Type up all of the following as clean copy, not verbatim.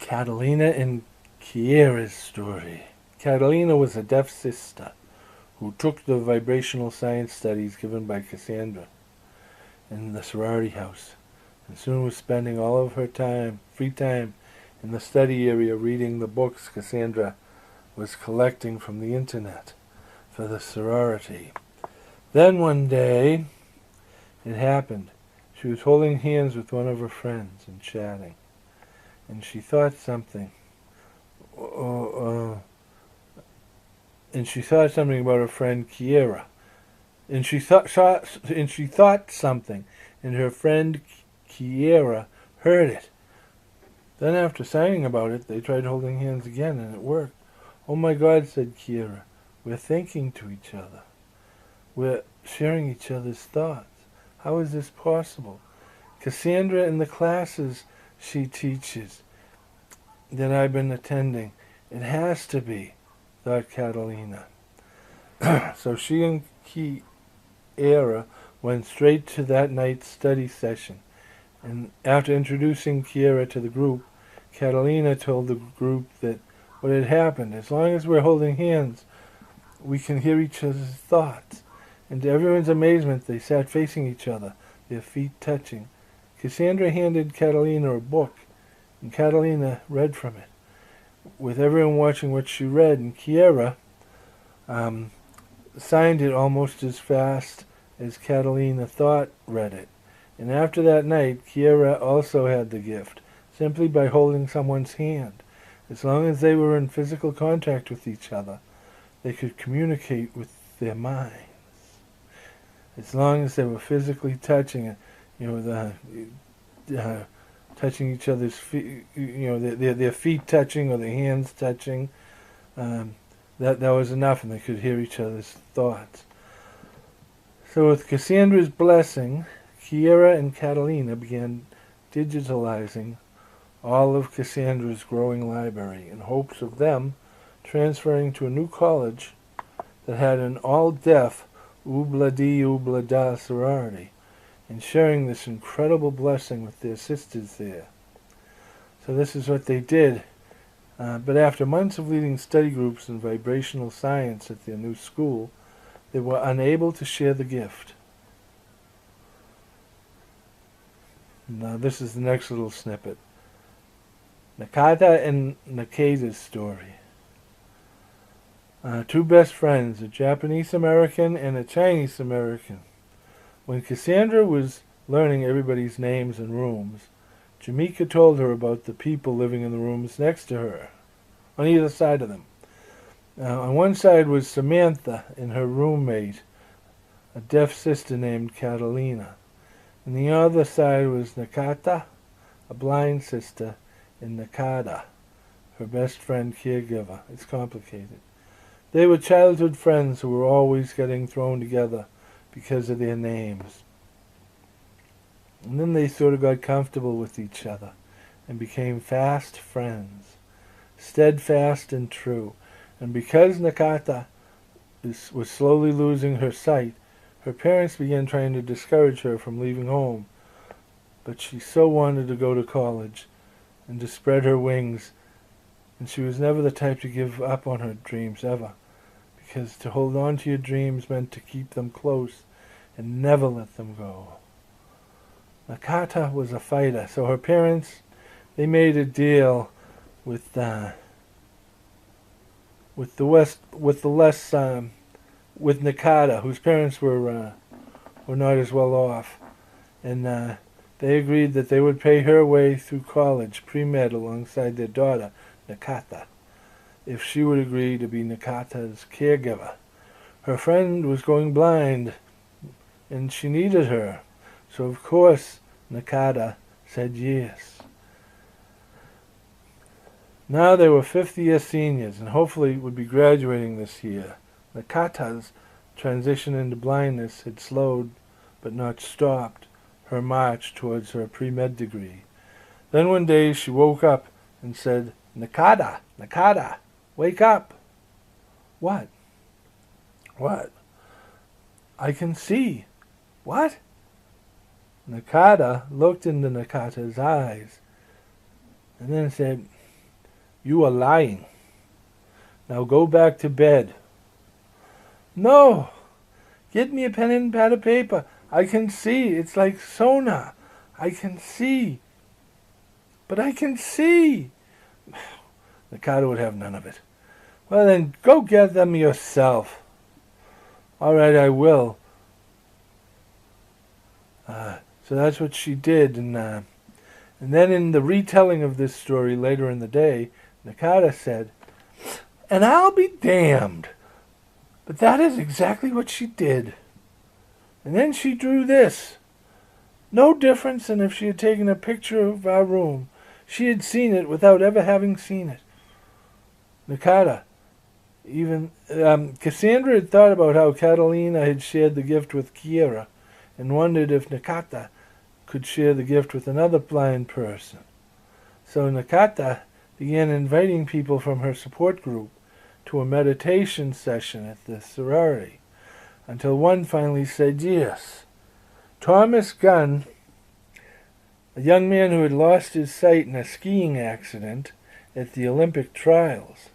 Catalina and Kiera's story. Catalina was a deaf sister who took the vibrational science studies given by Cassandra in the sorority house, and soon was spending all of her free time, in the study area reading the books Cassandra was collecting from the internet for the sorority. Then one day, it happened. She was holding hands with one of her friends and chatting, and she thought something. And she thought something about her friend Kiera. And she thought something, and her friend Kiera heard it. Then after saying about it, they tried holding hands again, and it worked. "Oh my God," said Kiera, "we're thinking to each other. We're sharing each other's thoughts. How is this possible? Cassandra, in the classes she teaches that I've been attending, it has to be," thought Catalina. So she and Kiera went straight to that night's study session. And after introducing Kiera to the group, Catalina told the group that what had happened, as long as we're holding hands, we can hear each other's thoughts. And to everyone's amazement, they sat facing each other, their feet touching. Cassandra handed Catalina a book, and Catalina read from it, with everyone watching what she read, and Kiera signed it almost as fast as Catalina thought read it. And after that night, Kiera also had the gift, simply by holding someone's hand. As long as they were in physical contact with each other, they could communicate with their minds. As long as they were physically touching, touching each other's feet, their feet touching or their hands touching, that was enough, and they could hear each other's thoughts. So with Cassandra's blessing, Kiera and Catalina began digitalizing all of Cassandra's growing library in hopes of them transferring to a new college that had an all-deaf Oobla-dee-Oobla-da sorority, and sharing this incredible blessing with their sisters there. So this is what they did. But after months of leading study groups in vibrational science at their new school, they were unable to share the gift. Now this is the next little snippet. Nakata and Nakata's story. Two best friends, a Japanese American and a Chinese American. When Cassandra was learning everybody's names and rooms, Jamaica told her about the people living in the rooms next to her, on either side of them. On one side was Samantha and her roommate, a deaf sister named Catalina. And the other side was Nakata, a blind sister, and Nakada, her best friend caregiver. It's complicated. They were childhood friends who were always getting thrown together because of their names. And then they sort of got comfortable with each other and became fast friends, steadfast and true. And because Nakata was slowly losing her sight, her parents began trying to discourage her from leaving home. But she so wanted to go to college and to spread her wings, and she was never the type to give up on her dreams ever, because to hold on to your dreams meant to keep them close and never let them go. Nakata was a fighter, so her parents, they made a deal with Nakata, whose parents were not as well off, and they agreed that they would pay her way through college, pre-med, alongside their daughter, Nakata, if she would agree to be Nakata's caregiver. Her friend was going blind, and she needed her, so of course Nakata said yes. Now they were fifth-year seniors, and hopefully would be graduating this year. Nakata's transition into blindness had slowed, but not stopped, her march towards her pre-med degree. Then one day she woke up and said, "Nakata, Nakata, wake up." "What?" "What?" "I can see." "What?" Nakata looked into Nakata's eyes and then said, You are lying. Now go back to bed. No! Get me a pen and pad of paper. I can see. It's like sonar. I can see. But I can see. Nakata would have none of it. Well then, go get them yourself. All right, I will. So that's what she did, and then in the retelling of this story later in the day, Nakata said, "And I'll be damned, but that is exactly what she did." And then she drew this. No difference than if she had taken a picture of our room. She had seen it without ever having seen it. Nakata, even Cassandra had thought about how Catalina had shared the gift with Kira, and wondered if Nakata could share the gift with another blind person. So Nakata began inviting people from her support group to a meditation session at the sorority, until one finally said yes. Thomas Gunn, a young man who had lost his sight in a skiing accident at the Olympic trials,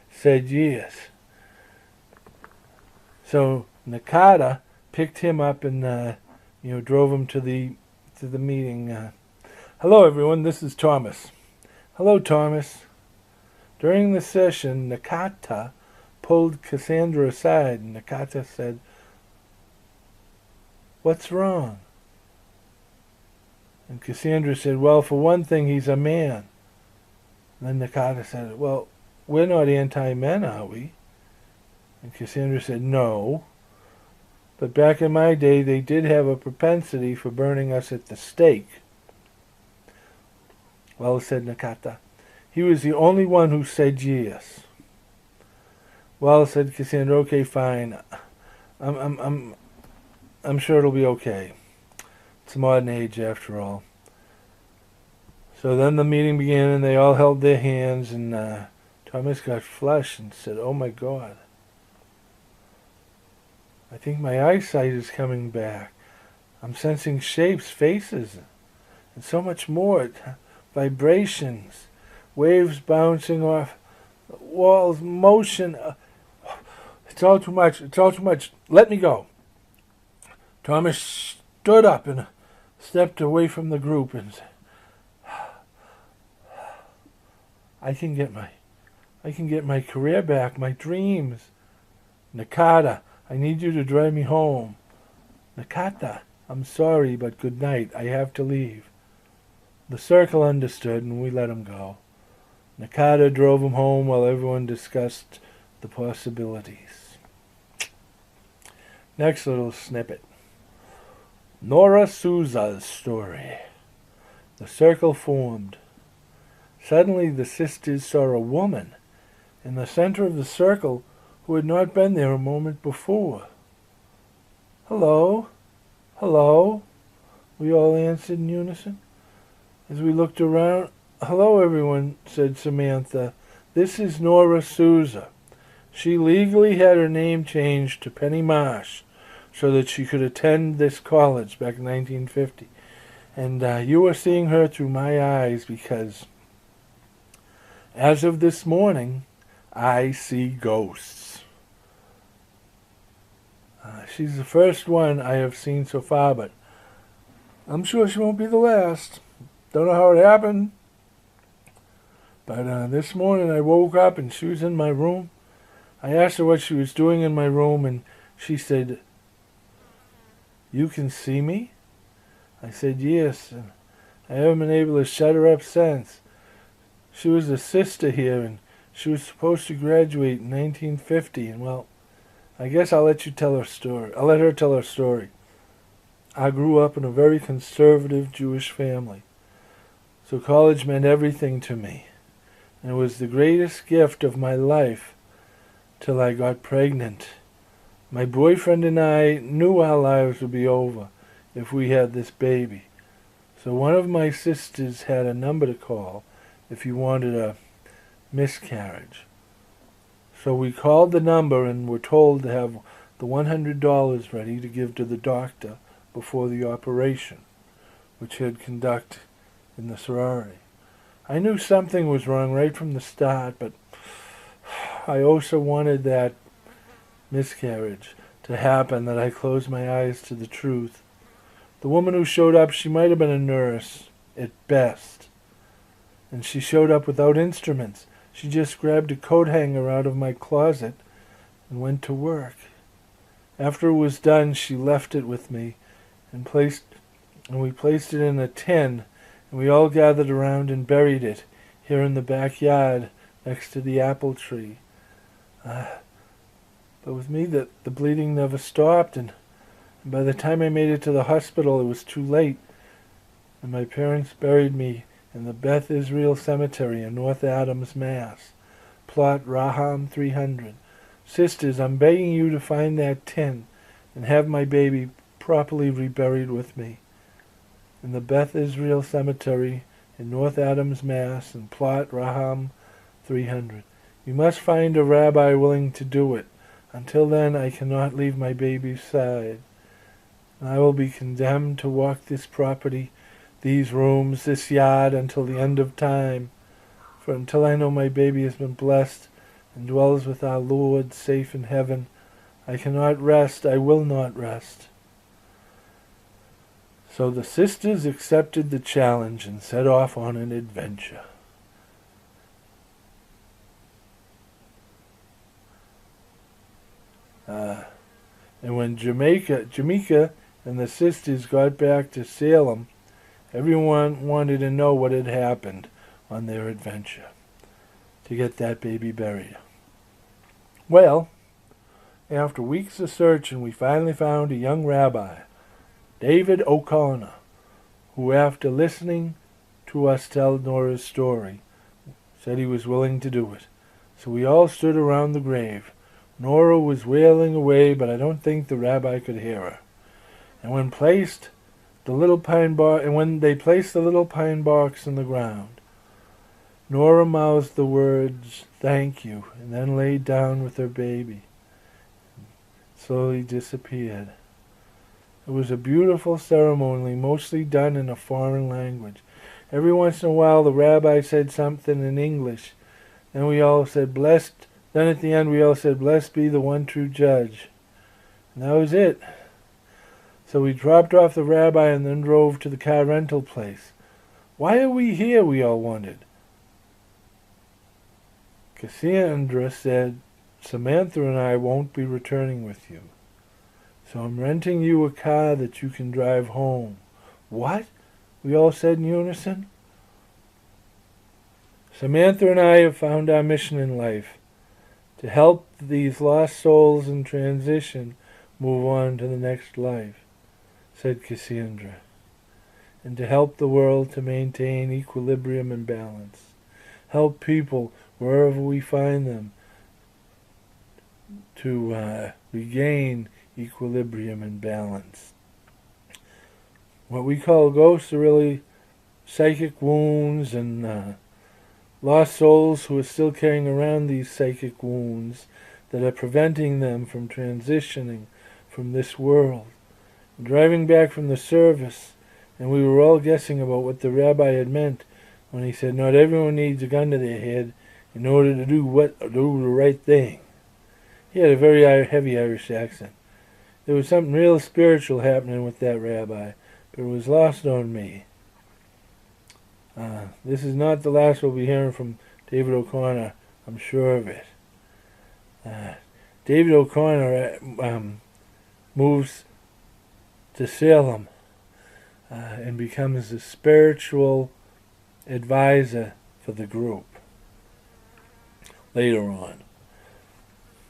said yes. So Nakata picked him up and drove him to the meeting. Hello, everyone. This is Thomas. Hello, Thomas. During the session, Nakata pulled Cassandra aside, and Nakata said, "What's wrong?" And Cassandra said, "Well, for one thing, he's a man." And then Nakata said, "Well, we're not anti-men, are we?" And Cassandra said, "No. But back in my day, they did have a propensity for burning us at the stake." "Well," said Nakata, "he was the only one who said yes." "Well," said Cassandra, "okay, fine. I'm sure it'll be okay. It's a modern age, after all." So then the meeting began, and they all held their hands, and Thomas got flushed and said, "Oh my God. I think my eyesight is coming back. I'm sensing shapes, faces, and so much more. Vibrations, waves bouncing off walls, motion. It's all too much. It's all too much. Let me go." Thomas stood up and stepped away from the group and said, I can get my career back, my dreams. Nakata, I need you to drive me home." "Nakata, I'm sorry, but good night. I have to leave." The circle understood, and we let him go. Nakata drove him home while everyone discussed the possibilities. Next little snippet. Nora Souza's story. The circle formed. Suddenly the sisters saw a woman in the center of the circle who had not been there a moment before. "Hello, hello," we all answered in unison. As we looked around, "Hello, everyone," said Samantha. "This is Nora Souza. She legally had her name changed to Penny Marsh so that she could attend this college back in 1950. And you are seeing her through my eyes because as of this morning, I see ghosts. She's the first one I have seen so far, but I'm sure she won't be the last. Don't know how it happened, but this morning I woke up and she was in my room. I asked her what she was doing in my room, and she said, "You can see me?" I said, "Yes," and I haven't been able to shut her up since. She was a sister here, and she was supposed to graduate in 1950, and well, I guess I'll let you tell her story. I'll let her tell her story. I grew up in a very conservative Jewish family, so college meant everything to me, and it was the greatest gift of my life till I got pregnant. My boyfriend and I knew our lives would be over if we had this baby, so one of my sisters had a number to call if you wanted a miscarriage. So we called the number and were told to have the $100 ready to give to the doctor before the operation, which he had conducted in the sorority. I knew something was wrong right from the start, but I also wanted that miscarriage to happen, that I closed my eyes to the truth. The woman who showed up, she might have been a nurse, at best. And she showed up without instruments. She just grabbed a coat hanger out of my closet and went to work. After it was done, she left it with me and we placed it in a tin, and we all gathered around and buried it here in the backyard next to the apple tree. But with me, the bleeding never stopped, and by the time I made it to the hospital, it was too late, and my parents buried me in the Beth Israel Cemetery in North Adams, Mass. Plot Raham 300. Sisters, I'm begging you to find that tin and have my baby properly reburied with me in the Beth Israel Cemetery in North Adams, Mass. And plot Raham 300. You must find a rabbi willing to do it. Until then, I cannot leave my baby's side. And I will be condemned to walk this property, these rooms, this yard, until the end of time. For until I know my baby has been blessed and dwells with our Lord safe in heaven, I cannot rest, I will not rest. So the sisters accepted the challenge and set off on an adventure. And when Jamaica and the sisters got back to Salem, everyone wanted to know what had happened on their adventure to get that baby buried. Well, after weeks of searching, we finally found a young rabbi, David O'Connor, who, after listening to us tell Nora's story, said he was willing to do it. So we all stood around the grave. Nora was wailing away, but I don't think the rabbi could hear her. And when they placed the little pine box in the ground, Nora mouthed the words, "Thank you," and then laid down with her baby. Slowly disappeared. It was a beautiful ceremony, mostly done in a foreign language. Every once in a while the rabbi said something in English. Then we all said, "Blessed." Then at the end we all said, "Blessed be the one true judge." And that was it. So we dropped off the rabbi and then drove to the car rental place. "Why are we here?" we all wondered. Cassandra said, "Samantha and I won't be returning with you. So I'm renting you a car that you can drive home." "What?" we all said in unison. "Samantha and I have found our mission in life, to help these lost souls in transition move on to the next life," said Cassandra, "and to help the world to maintain equilibrium and balance. Help people, wherever we find them, to regain equilibrium and balance." What we call ghosts are really psychic wounds and lost souls who are still carrying around these psychic wounds that are preventing them from transitioning from this world. Driving back from the service, and we were all guessing about what the rabbi had meant when he said not everyone needs a gun to their head in order to do the right thing. He had a very heavy Irish accent. There was something real spiritual happening with that rabbi, but it was lost on me. This is not the last we'll be hearing from David O'Connor, I'm sure of it. David O'Connor moves to Salem and becomes a spiritual advisor for the group later on.